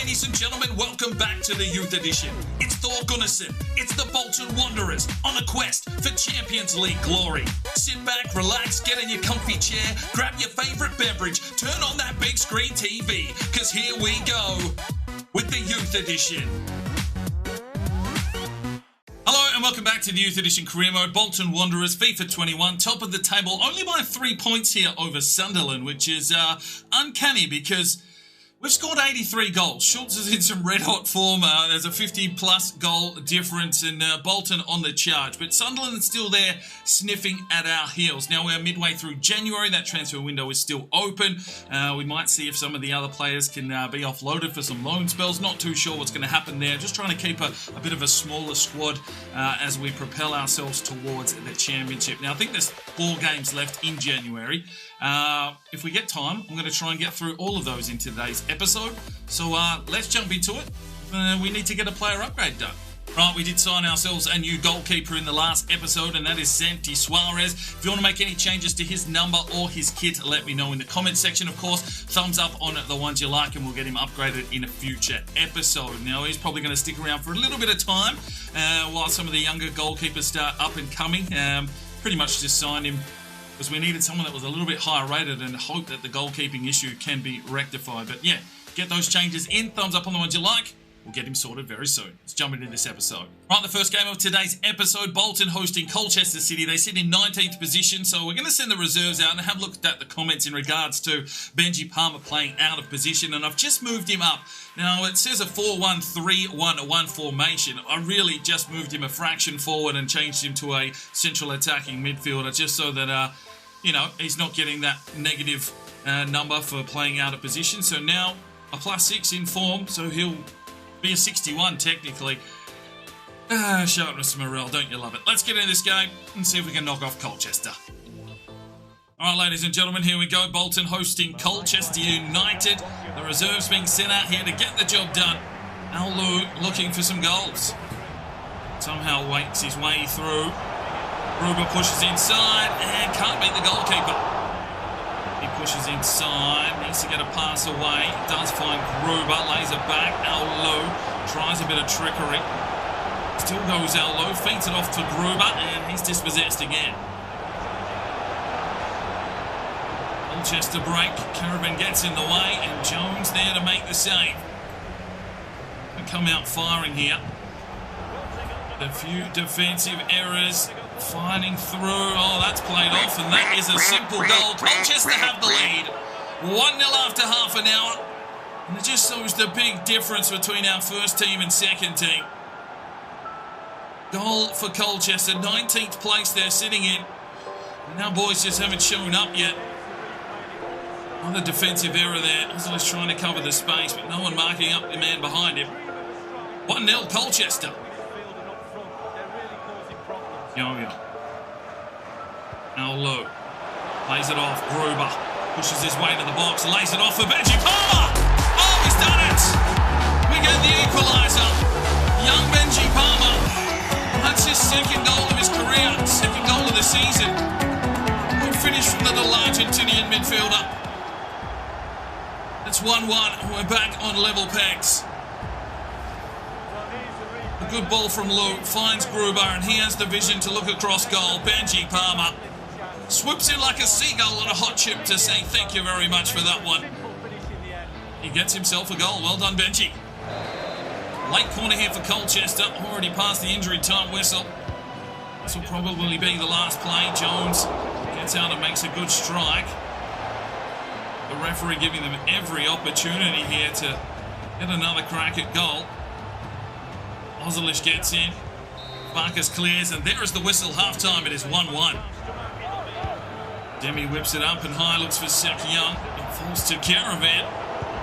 Ladies and gentlemen, welcome back to the Youth Edition. It's Thor Gunnarsson. It's the Bolton Wanderers on a quest for Champions League glory. Sit back, relax, get in your comfy chair, grab your favourite beverage, turn on that big screen TV, because here we go with the Youth Edition. Hello and welcome back to the Youth Edition Career Mode. Bolton Wanderers, FIFA 21, top of the table, only by 3 points here over Sunderland, which is uncanny because we've scored 83 goals. Schultz is in some red-hot form. There's a 50-plus goal difference in Bolton on the charge. But Sunderland is still there sniffing at our heels. Now we're midway through January. That transfer window is still open. We might see if some of the other players can be offloaded for some loan spells. Not too sure what's going to happen there. Just trying to keep a bit of a smaller squad as we propel ourselves towards the championship. Now I think there's 4 games left in January. If we get time, I'm going to try and get through all of those in today's episode. So let's jump into it. We need to get a player upgrade done. Right, we did sign ourselves a new goalkeeper in the last episode, and that is Santi Suarez. If you want to make any changes to his number or his kit, let me know in the comment section. Of course, thumbs up on the ones you like, and we'll get him upgraded in a future episode. Now, he's probably going to stick around for a little bit of time while some of the younger goalkeepers start up and coming. Pretty much just signed him because we needed someone that was a little bit higher rated and hope that the goalkeeping issue can be rectified. But yeah, get those changes in. Thumbs up on the ones you like. We'll get him sorted very soon. Let's jump into this episode. Right, the first game of today's episode, Bolton hosting Colchester City. They sit in 19th position, so we're going to send the reserves out and have a look at the comments in regards to Benji Palmer playing out of position, and I've just moved him up. Now, it says a 4-1-3-1-1 formation. I really just moved him a fraction forward and changed him to a central attacking midfielder just so that, he's not getting that negative number for playing out of position. So now a +6 in form, so he'll be a 61 technically. Show it, Mr. Morrell, don't you love it? Let's get into this game and see if we can knock off Colchester. Alright, ladies and gentlemen, here we go. Bolton hosting Colchester United. The reserves being sent out here to get the job done. Alu looking for some goals. Somehow wakes his way through. Gruber pushes inside and can't beat the goalkeeper. He pushes inside, needs to get a pass away, does find Gruber, lays it back, Alu tries a bit of trickery, still goes Alu, feeds it off to Gruber, and he's dispossessed again. Colchester break, Caravan gets in the way, and Jones there to make the save. They come out firing here. A few defensive errors. Finding through, that's played off, and that is a simple goal. Colchester have the lead, 1-0 after half an hour, and it just shows the big difference between our first team and second team. Goal for Colchester, 19th place they're sitting in, and our boys just haven't shown up yet. Another defensive error there. Ozil's trying to cover the space, but no one marking up the man behind him. 1-0 Colchester. Yo-yo. Alu plays it off. Gruber pushes his way to the box, lays it off for Benji Palmer. Oh, he's done it! We get the equaliser. Young Benji Palmer. That's his second goal of his career, second goal of the season. Good finish from the little Argentinian midfielder. It's 1-1. We're back on level pegs. A good ball from Luke, finds Gruber, and he has the vision to look across goal. Benji Palmer swoops in like a seagull on a hot chip to say thank you very much for that one. He gets himself a goal. Well done, Benji. Late corner here for Colchester, already past the injury time whistle. This will probably be the last play. Jones gets out and makes a good strike. The referee giving them every opportunity here to get another crack at goal. Ozilish gets in, Marcus clears, and there is the whistle. Half-time, it is 1-1. Demi whips it up and high, looks for Sek Young. It falls to Caravan.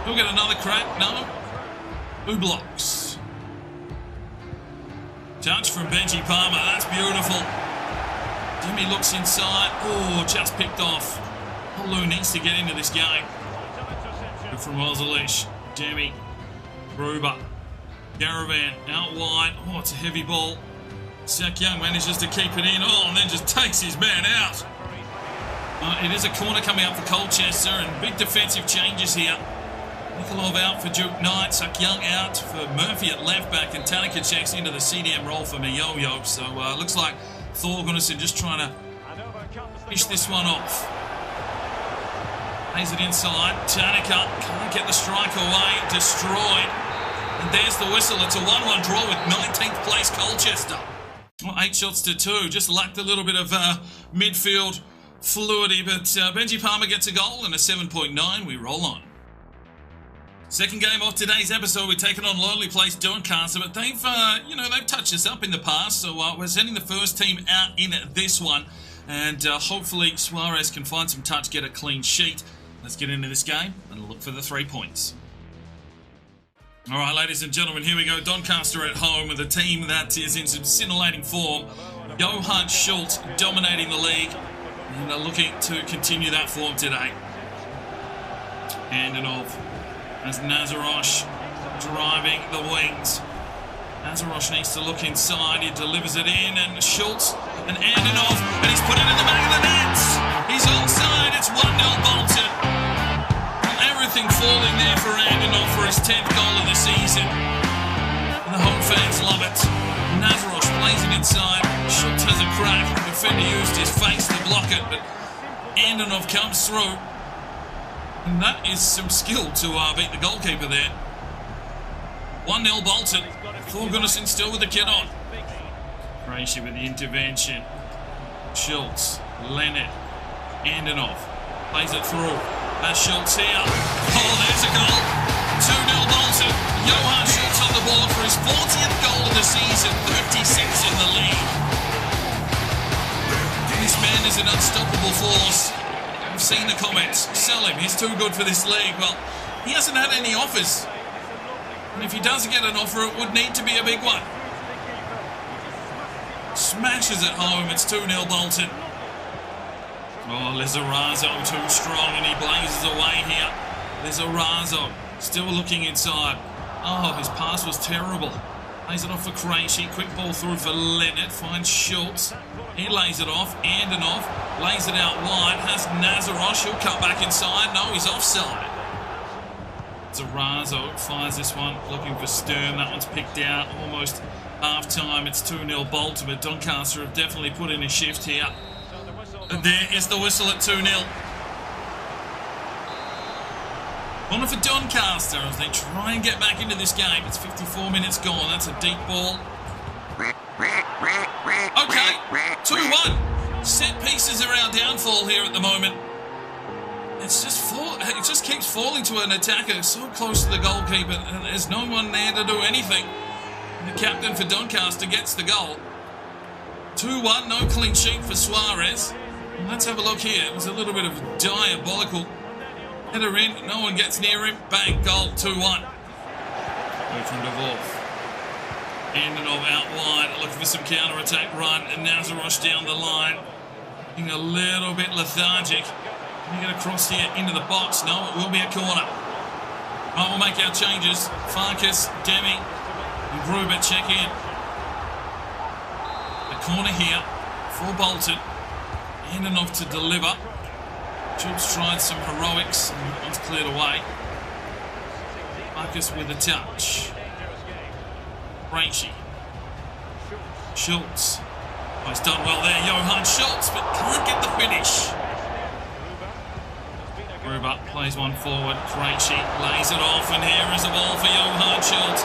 He'll get another crack, no. Who blocks? Touch from Benji Palmer, that's beautiful. Demi looks inside, just picked off. Alu needs to get into this game. Good from Ozilish, Demi, Gruber. Caravan out wide. It's a heavy ball. Sek Young manages to keep it in. And then just takes his man out. It is a corner coming up for Colchester, and big defensive changes here. Nikolov out for Duke Knight, Suck Young out for Murphy at left back, and Tanaka checks into the CDM role for Miyo-Yo. So looks like Thor Gunnarsson just trying to finish this one off. Plays it inside. Tanaka can't get the strike away. Destroyed. And there's the whistle. It's a 1-1 draw with 19th place Colchester. Well, 8 shots to 2. Just lacked a little bit of midfield fluidity, but Benji Palmer gets a goal and a 7.9. We roll on. Second game of today's episode, we're taking on lonely place Doncaster, but they've touched us up in the past, so we're sending the first team out in this one, and hopefully Suarez can find some touch, get a clean sheet. Let's get into this game and look for the 3 points. All right, ladies and gentlemen, here we go. Doncaster at home with a team that is in some scintillating form. Johan Schultz dominating the league and are looking to continue that form today. Handing off as Nazarosh driving the wings. Nazarosh needs to look inside. He delivers it in, and Schultz and Andenov, and he's put it in the back of the net. He's onside. It's 1-0 Bolton. Everything falling there for Andenov for his 10th goal of the season. And the home fans love it. Nazarosh plays it inside. Schultz has a crack. The defender used his face to block it, but Andenov comes through. And that is some skill to beat the goalkeeper there. 1-0 Bolton. Thor Gunnarsson still with the kid on. Krejci with the intervention. Schultz, Leonard, Andenov plays it through. That's Schultz here. Oh, there's a goal. 2-0 Bolton. Johan Schultz on the board for his 40th goal of the season. 36 in the lead. This man is an unstoppable force. I've seen the comments. Sell him. He's too good for this league. Well, he hasn't had any offers. And if he does get an offer, it would need to be a big one. Smashes at home. It's 2-0 Bolton. Oh, Lizarazo too strong, and he blazes away here. Lizarazo still looking inside. Oh, his pass was terrible. Lays it off for Krejci. Quick ball through for Leonard. Finds Schultz. He lays it off. Andenov lays it out wide. Has Nazarosh. He'll cut back inside. No, he's offside. Zarazo fires this one. Looking for Sturm. That one's picked out. Almost half time. It's 2-0 Bolton, but Doncaster have definitely put in a shift here. And there is the whistle at 2-0. One for Doncaster as they try and get back into this game. It's 54 minutes gone. That's a deep ball. Okay, 2-1. Set pieces are our downfall here at the moment. It just keeps falling to an attacker so close to the goalkeeper, and there's no one there to do anything. And the captain for Doncaster gets the goal. 2-1, no clean sheet for Suarez. And let's have a look here. It was a little bit of a diabolical header in. No one gets near him. Bang, goal, 2-1. From DeVolf. Andenov out wide, looking for some counter-attack run, and Nazarosh down the line. Being a little bit lethargic. Can you get across here into the box? No, it will be a corner. Right, we'll make our changes. Farkas, Demi, and Gruber check in. The corner here for Bolton. Andenov to deliver. Schultz tried some heroics, and that one's cleared away. Farkas with a touch. Krejci. Schultz. Oh, he's done well there, Johan Schultz, but can't get the finish. Gruber plays one forward. Krejci lays it off, and here is a ball for Johan Schultz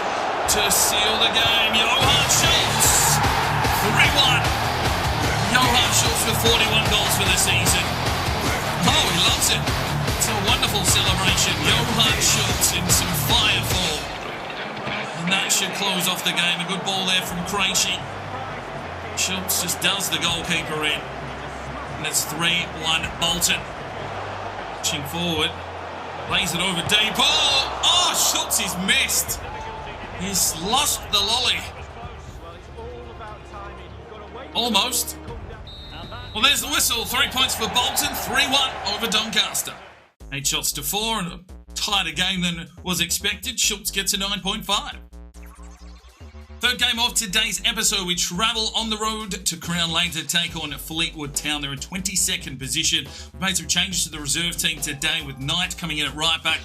to seal the game. Johan Schultz! 3-1. Johan Schultz with 41 goals for the season. Oh, he loves it. It's a wonderful celebration. Johan Schultz in some fire form. And that should close off the game. A good ball there from Krejci. Schultz just does the goalkeeper in. And it's 3-1 Bolton. Pushing forward. Lays it over deep. Oh, Schultz, he's missed. He's lost the lolly. Almost. Well, there's the whistle. 3 points for Bolton. 3-1 over Doncaster. 8 shots to 4 and a tighter game than was expected. Schultz gets a 9.5. Third game of today's episode, we travel on the road to Crown Lane to take on Fleetwood Town. They're in 22nd position. We've made some changes to the reserve team today with Knight coming in at right back.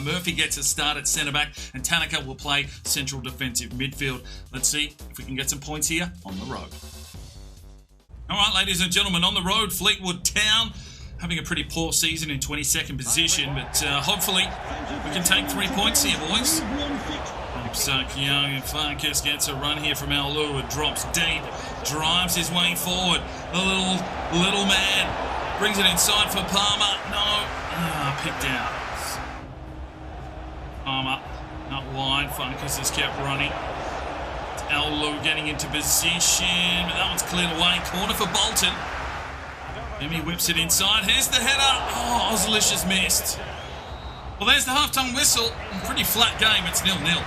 Murphy gets a start at centre back, and Tanaka will play central defensive midfield. Let's see if we can get some points here on the road. All right, ladies and gentlemen, on the road, Fleetwood Town having a pretty poor season in 22nd position, but hopefully we can take 3 points here, boys. Young and Farkas gets a run here from Alu. It drops deep, drives his way forward. The little man brings it inside for Palmer. No, picked out. Palmer out wide. Farkas has kept running. Alu getting into position, but that one's cleared away. Corner for Bolton. Demi whips it inside. Here's the header. Oh, Oslicious missed. Well, there's the half-time whistle. Pretty flat game. It's 0-0.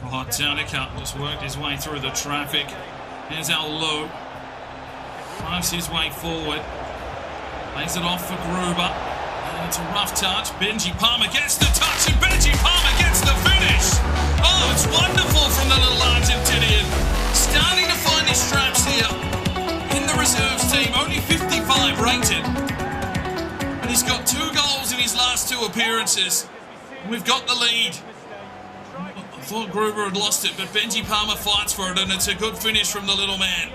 Oh, Tanaka just worked his way through the traffic. Here's Alu. Drives his way forward. Lays it off for Gruber. And it's a rough touch. Benji Palmer gets the touch, and Benji Palmer gets the finish. Oh, it's wonderful from the little Argentinian. Starting to find his straps here in the reserves team. Only 55 rated. And he's got 2 goals in his last 2 appearances. And we've got the lead. I thought Gruber had lost it, but Benji Palmer fights for it, and it's a good finish from the little man.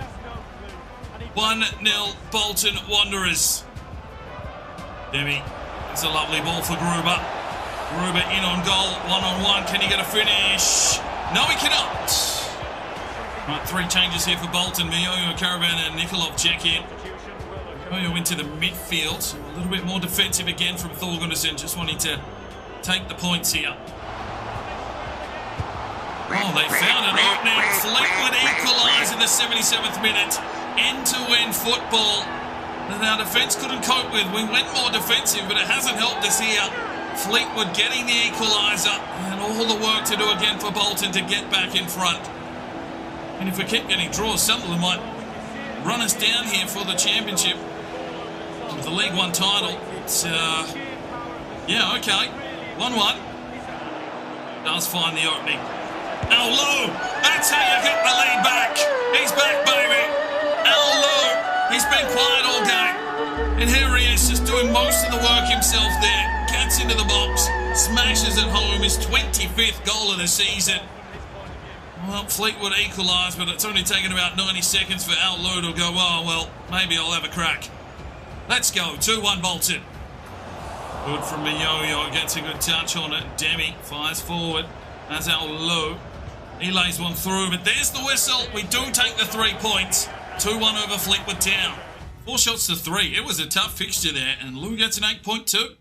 1-0 Bolton Wanderers. Demi, it's a lovely ball for Gruber. Gruber in on goal, 1-on-1. Can he get a finish? No, he cannot. Right, 3 changes here for Bolton. Mioyo, Caravan, and Nikolov check in. Mioyo into the midfield. A little bit more defensive again from Thor Gunnarsson, just wanting to take the points here. Oh, they found an opening. Fleetwood equalise in the 77th minute. End-to-end football that our defence couldn't cope with. We went more defensive, but it hasn't helped us here. Fleetwood getting the equaliser, and all the work to do again for Bolton to get back in front. And if we keep getting draws, Sunderland might run us down here for the championship with the League One title. It's, yeah, okay. 1-1. Does find the opening. Alu, that's how you get the lead back. He's back, baby. Alu, he's been quiet all game. And here he is, just doing most of the work himself there. Gets into the box, smashes it home, his 25th goal of the season. Well, Fleetwood equalised, but it's only taken about 90 seconds for Alu to go, oh, well, maybe I'll have a crack. Let's go, 2-1 Bolton. Good from Miyoyo, gets a good touch on it. Demi fires forward. That's Alu. He lays one through, but there's the whistle. We do take the 3 points. 2-1 over Fleetwood Town. 4 shots to 3. It was a tough fixture there, and Lou gets an 8.2.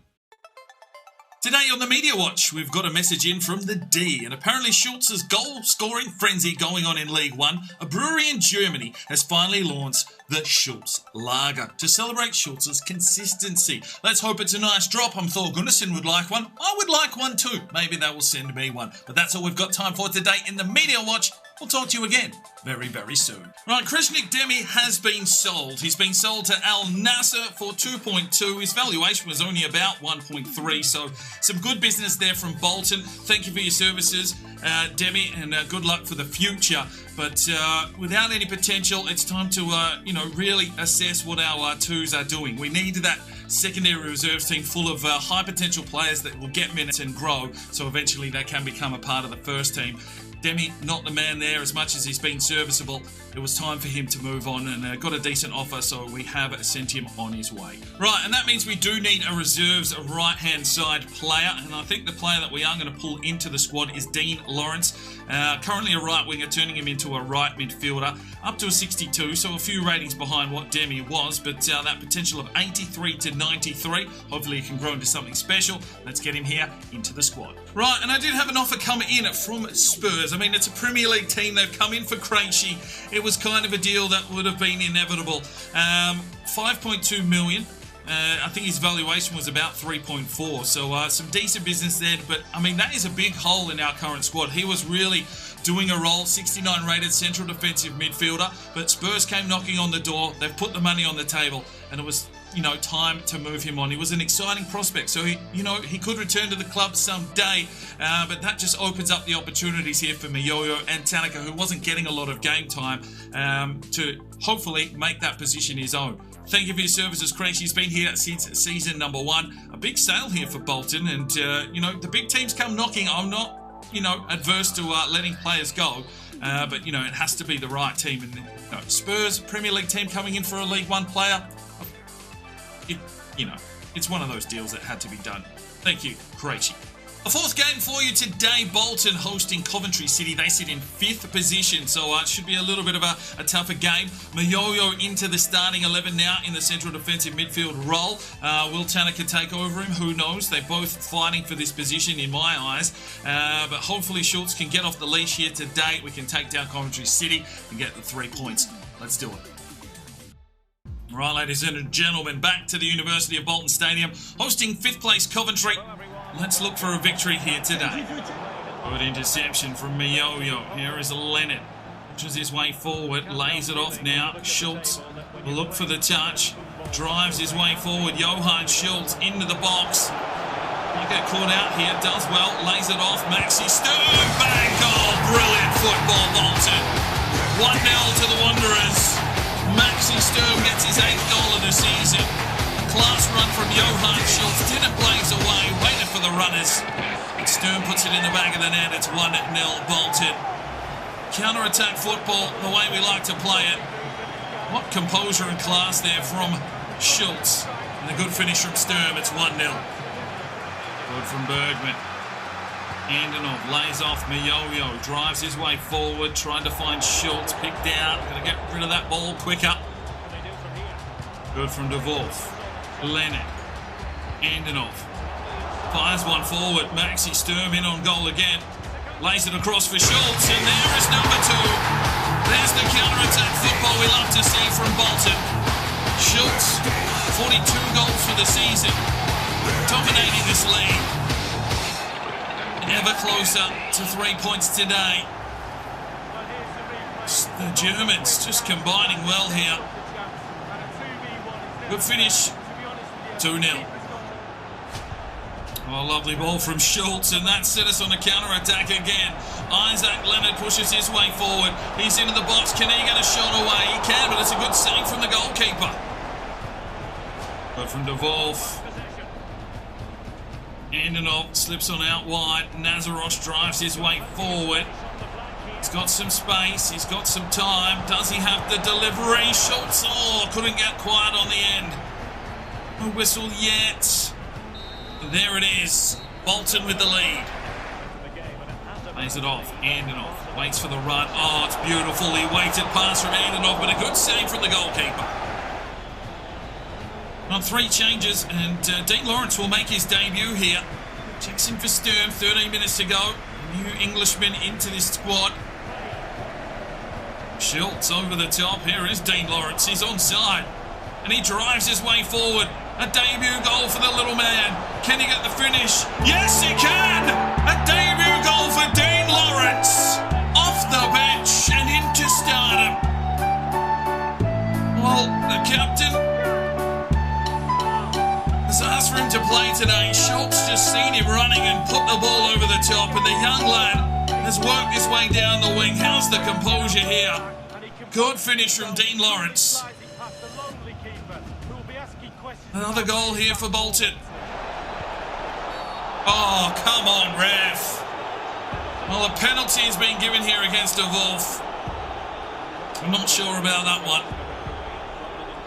Today on the Media Watch, we've got a message in from the D, and apparently Schultz's goal-scoring frenzy going on in League One. A brewery in Germany has finally launched the Schultz Lager to celebrate Schultz's consistency. Let's hope it's a nice drop. I'm Thor Gunnarsson would like one. I would like one too. Maybe they will send me one. But that's all we've got time for today in the Media Watch. We'll talk to you again very, very soon. Right, Krishnik Demi has been sold. He's been sold to Al Nassr for 2.2. His valuation was only about 1.3, so some good business there from Bolton. Thank you for your services, Demi, and good luck for the future. But without any potential, it's time to, really assess what our twos are doing. We need that secondary reserves team full of high potential players that will get minutes and grow, so eventually they can become a part of the first team. Demi, not the man there as much as he's been serviceable. It was time for him to move on and got a decent offer, so we have sent him on his way. Right, and that means we do need a reserves right-hand side player, and I think the player that we are going to pull into the squad is Dean Lawrence. Currently a right winger, turning him into a right midfielder, up to a 62, so a few ratings behind what Demi was, but that potential of 83 to 93, hopefully he can grow into something special. Let's get him here into the squad. Right, and I did have an offer come in from Spurs. I mean, it's a Premier League team. They've come in for Krejci. It was kind of a deal that would have been inevitable. 5.2 million. I think his valuation was about 3.4. So some decent business there. But, I mean, that is a big hole in our current squad. He was really doing a role, 69 rated central defensive midfielder. But Spurs came knocking on the door. They've put the money on the table. And it was time to move him on. He was an exciting prospect, so he could return to the club someday, but that just opens up the opportunities here for Miyoyo and Tanaka, who wasn't getting a lot of game time, to hopefully make that position his own. Thank you for your services, Craig. He's been here since season number 1. A big sale here for Bolton, and the big teams come knocking. I'm not adverse to letting players go, but it has to be the right team. And Spurs, Premier League team coming in for a League One player, it's one of those deals that had to be done. Thank you, Krejci. A fourth game for you today, Bolton hosting Coventry City. They sit in 5th position, so it should be a little bit of a tougher game. Miyoyo into the starting 11 now in the central defensive midfield role. Will Tanaka take over him? Who knows? They're both fighting for this position in my eyes. But hopefully Schultz can get off the leash here today. We can take down Coventry City and get the 3 points. Let's do it. Right, ladies and gentlemen, back to the University of Bolton Stadium, hosting 5th place Coventry. Let's look for a victory here today. Good interception from Miyoyo. Here is Leonard. Pushes his way forward, lays it off now. Schultz will look for the touch. Drives his way forward. Johan Schultz into the box. Might get caught out here. Does well. Lays it off. Maxi Sturm. Bang goal. Brilliant football, Bolton. 1-0 to the Wanderers. Maxi Sturm gets his 8th goal of the season. Class run from Johan Schultz, didn't blaze away, waited for the runners. Sturm puts it in the back of the net, it's 1-0 Bolton. Counter-attack football, the way we like to play it. What composure and class there from Schultz. And a good finish from Sturm, it's 1-0. Good from Bergman. Andenov lays off Miyoyo, drives his way forward, trying to find Schultz, picked out, going to get rid of that ball quicker. Good from De Wolf. Leonard, Andenov, fires one forward, Maxi Sturm in on goal again, lays it across for Schultz, and there is number 2. There's the counter-attack football we love to see from Bolton. Schultz, 42 goals for the season, dominating this league. Ever closer to 3 points today. The Germans just combining well here. Good finish. 2-0. Oh, lovely ball from Schultz, and that set us on the counter-attack again. Isaac Leonard pushes his way forward. He's into the box. Can he get a shot away? He can, but it's a good save from the goalkeeper. Good from De Wolf. Andenov slips on out wide. Nazaros drives his way forward. He's got some space. He's got some time. Does he have the delivery? Schultz, couldn't get quiet on the end. No whistle yet. There it is. Bolton with the lead. Lays it off. Andenov waits for the run. Oh, it's beautiful. He waited pass from Andenov, but a good save from the goalkeeper. On 3 changes, and Dean Lawrence will make his debut here. Checks in for Sturm. 13 minutes to go. New Englishman into this squad. Schultz over the top. Here is Dean Lawrence. He's onside. And he drives his way forward. A debut goal for the little man. Can he get the finish? Yes, he can! A debut goal for Dean Lawrence. Off the bench and into stardom. Well, the captain has asked for him to play today. Schultz just seen him running and put the ball over the top, and the young lad has worked his way down the wing. How's the composure here? Good finish from Dean Lawrence. Another goal here for Bolton. Oh, come on, ref. Well, a penalty has been given here against De Wolf. I'm not sure about that one.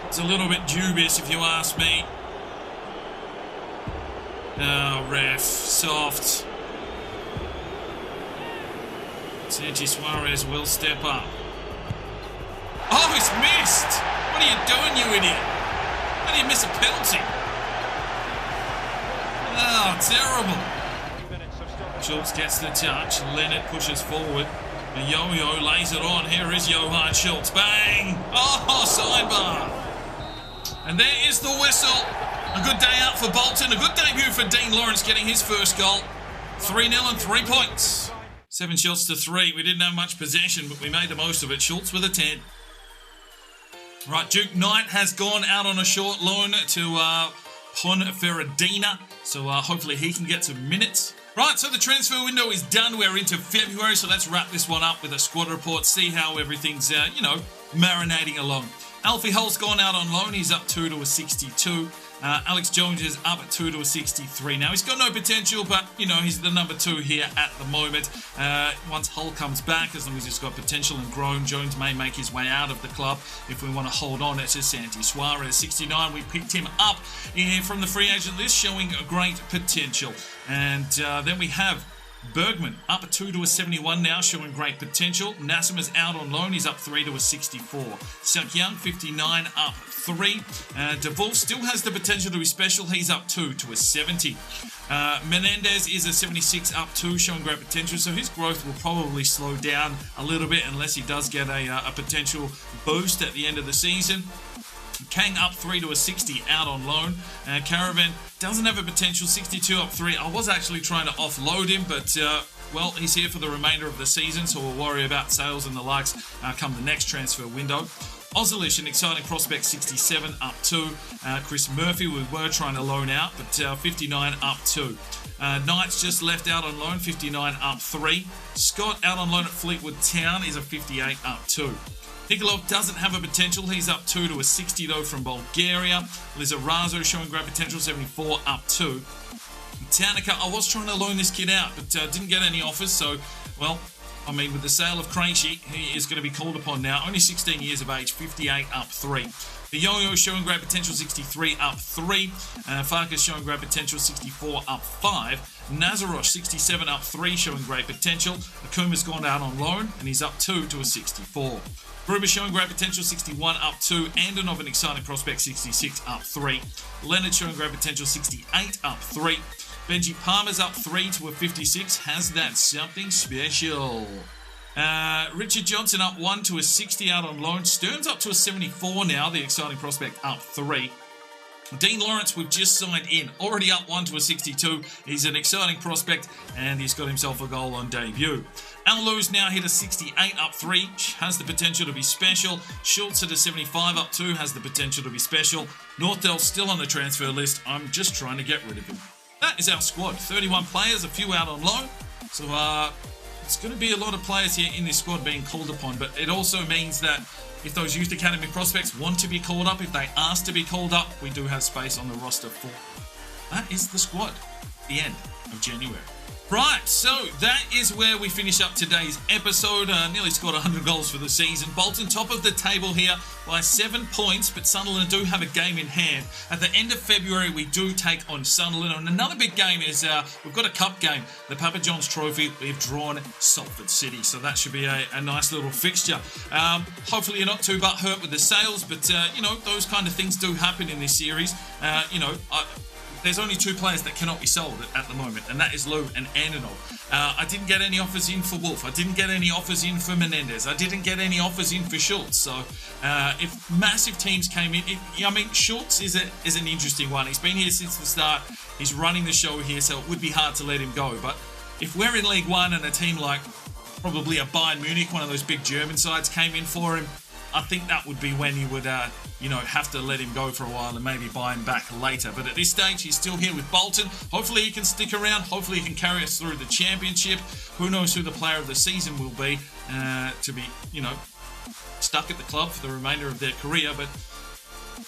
It's a little bit dubious if you ask me. Oh, ref, soft. Sergi Suarez will step up. Oh, he's missed! What are you doing, you idiot? How do you miss a penalty? Oh, terrible. Schultz gets the touch. Leonard pushes forward. The Yo-Yo lays it on. Here is Johan Schultz. Bang! Oh, sidebar. And there is the whistle. A good day out for Bolton. A good debut for Dean Lawrence getting his first goal. 3-0 and 3 points. 7 shots to 3. We didn't have much possession, but we made the most of it. Schultz with a 10. Right, Duke Knight has gone out on a short loan to Ponferradina, so hopefully he can get some minutes. Right, so the transfer window is done. We're into February, so let's wrap this one up with a squad report, see how everything's, marinating along. Alfie Hull's gone out on loan. He's up 2 to a 62. Alex Jones is up at 2 to a 63. Now, he's got no potential, but, he's the number 2 here at the moment. Once Hull comes back, as long as he's got potential and grown, Jones may make his way out of the club. If we want to hold on, it's just Santi Suarez. 69, we picked him up from the free agent list, showing a great potential. And then we have Bergman up at 2 to a 71 now, showing great potential. Nassimi's out on loan. He's up 3 to a 64. St. Young, 59, up 3. DeVolf still has the potential to be special. He's up 2 to a 70. Menendez is a 76, up 2, showing great potential. So his growth will probably slow down a little bit unless he does get a potential boost at the end of the season. Kang up 3 to a 60, out on loan. Caravan doesn't have a potential, 62 up 3. I was actually trying to offload him, but he's here for the remainder of the season, so we'll worry about sales and the likes come the next transfer window. Ozilish, an exciting prospect, 67 up 2. Chris Murphy, we were trying to loan out, but 59 up 2. Knights just left out on loan, 59 up 3. Scott out on loan at Fleetwood Town is a 58 up 2. Nikolov doesn't have a potential. He's up 2 to a 60 though from Bulgaria. Lizarazo showing great potential, 74 up 2. Tanica, I was trying to loan this kid out, but didn't get any offers. So, with the sale of Krejci, he is going to be called upon now. Only 16 years of age, 58 up 3. The Yo-Yo showing great potential, 63 up 3. Farkas showing great potential, 64 up 5. Nazarosh, 67 up 3, showing great potential. Akuma's gone out on loan, and he's up 2 to a 64. Gruber showing great potential, 61 up 2. Andonov, an exciting prospect, 66 up 3. Leonard showing great potential, 68 up 3. Benji Palmer's up 3 to a 56. Has that something special? Richard Johnson up 1 to a 60, out on loan. Stearns up to a 74 now, the exciting prospect, up 3. Dean Lawrence, we've just signed in, already up 1 to a 62. He's an exciting prospect, and he's got himself a goal on debut. Al Lou's now hit a 68 up 3, has the potential to be special. Schultz at a 75 up 2, has the potential to be special. Northdale's still on the transfer list. I'm just trying to get rid of him. That is our squad. 31 players, a few out on loan. So it's going to be a lot of players here in this squad being called upon, but it also means that if those youth academy prospects want to be called up, if they ask to be called up, we do have space on the roster for that is the squad. The end of January. Right, so that is where we finish up today's episode. Nearly scored 100 goals for the season. Bolton top of the table here by 7 points, but Sunderland do have a game in hand. At the end of February, we do take on Sunderland. And another big game is we've got a cup game, the Papa John's Trophy. We've drawn Salford City, so that should be a nice little fixture. Hopefully you're not too butthurt with the sales, but, those kind of things do happen in this series. There's only 2 players that cannot be sold at the moment, and that is Lou and Andonov. I didn't get any offers in for Wolf. I didn't get any offers in for Menendez. I didn't get any offers in for Schultz. So if massive teams came in, Schultz is an interesting one. He's been here since the start. He's running the show here, so it would be hard to let him go. But if we're in League One and a team like probably a Bayern Munich, one of those big German sides, came in for him, I think that would be when you would, have to let him go for a while and maybe buy him back later. But at this stage, he's still here with Bolton. Hopefully he can stick around. Hopefully he can carry us through the championship. Who knows who the player of the season will be to be, stuck at the club for the remainder of their career. But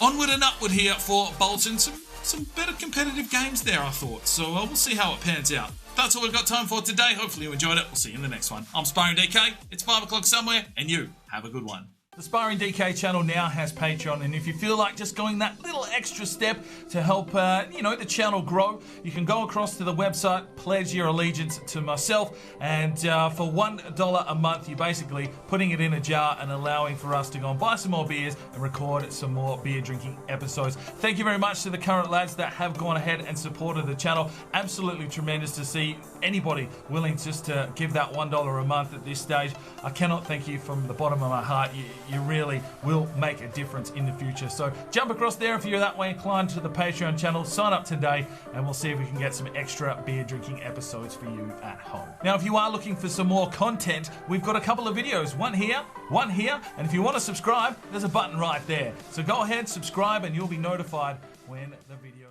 onward and upward here for Bolton. Some better competitive games there, I thought. So we'll see how it pans out. That's all we've got time for today. Hopefully you enjoyed it. We'll see you in the next one. I'm Sparring DK. It's 5 o'clock somewhere, and you have a good one. The Sparring DK channel now has Patreon, and if you feel like just going that little extra step to help, the channel grow, you can go across to the website, pledge your allegiance to myself, and for $1 a month, you're basically putting it in a jar and allowing for us to go and buy some more beers and record some more beer drinking episodes. Thank you very much to the current lads that have gone ahead and supported the channel. Absolutely tremendous to see anybody willing just to give that $1 a month at this stage. I cannot thank you from the bottom of my heart. you really will make a difference in the future. So jump across there if you're that way inclined to the Patreon channel, sign up today, and we'll see if we can get some extra beer drinking episodes for you at home. Now, if you are looking for some more content, we've got a couple of videos, one here, and if you want to subscribe, there's a button right there. So go ahead, subscribe, and you'll be notified when the video